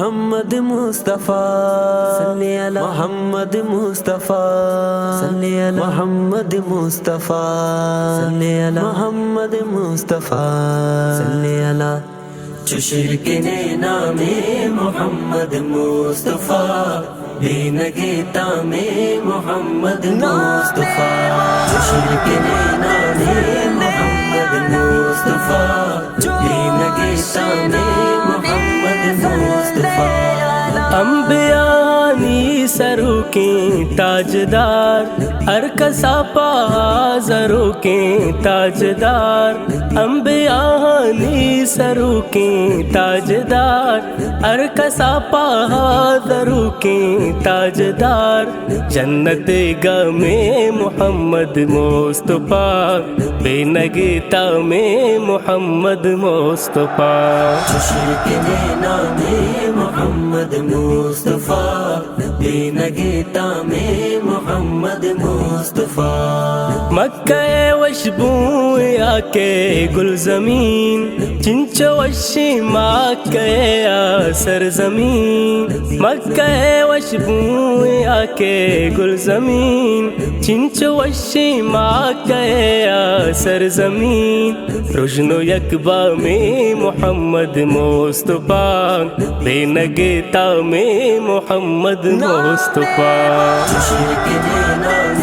محمد مصطفیٰ صلی علی محمد مصطفیٰ صلی علی محمد مصطفیٰ صلی علی محمد مصطفیٰ صلی علی جو شرک نے نام محمد مصطفیٰ بینگیتا میں محمد مصطفیٰ جو شرک نے نام محمد مصطفیٰ بینگیتا میں محمد مصطفیٰ انبیاء نی سروں کے تاجدار ہر کسا پا زروں کے تاجدار انبیاء نی سروں کے تاجدار ہر کسا پا زروں کے تاجدار جنت گاہ میں محمد مصطفیٰ بے نگیتا میں محمد مصطفیٰ جو شرک نے نام محمد مصطفیٰ بے نگیتا میں محمد مصطفیٰ مکہ وشبو یا کے گل زمین چنچو وشی مکہ یا سرزمین مکہ وشبو یا کے گل زمین چنچو وشی مکہ یا سرزمین رجن و یکبا میں محمد مصطفیٰ بے نگیتا میں محمد مصطفیٰ جو شرک نے نام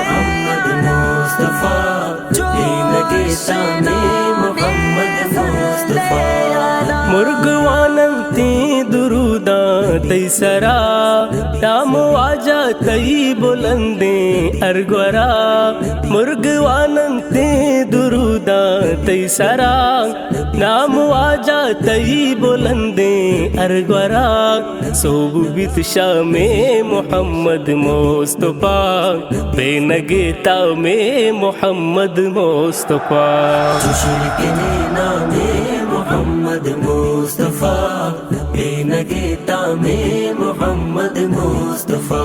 محمد مصطفیٰ بے نگیتا میں محمد مصطفیٰ مرغواننتی دروداں تی سرا نام واجا تی بلندیں ارگورا مرغواننتی دروداں تی سرا نام واجا تی بلندیں ارگورا صوب بیت شام محمد مصطفیٰ بے نگیتا میں محمد مصطفیٰ جو شرک نے نام محمد مصطفیٰ بے نگیتا میں محمد مصطفیٰ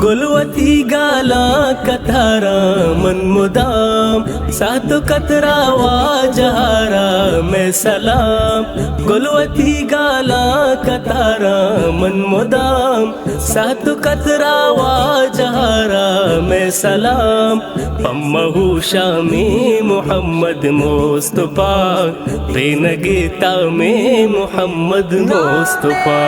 گلوتی گالا کتارا من مدام سات کترا واجہارا میں سلام گلوتی گالا کتارا من مدام سات کترا واجہارا میں سلام پمہو شامی محمد مصطفیٰ بے نگیتا میں محمد مصطفیٰ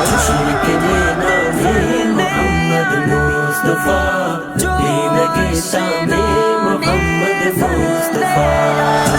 جو شرک نے نام محمد مصطفیٰ بے نگیتا میں محمد مصطفیٰ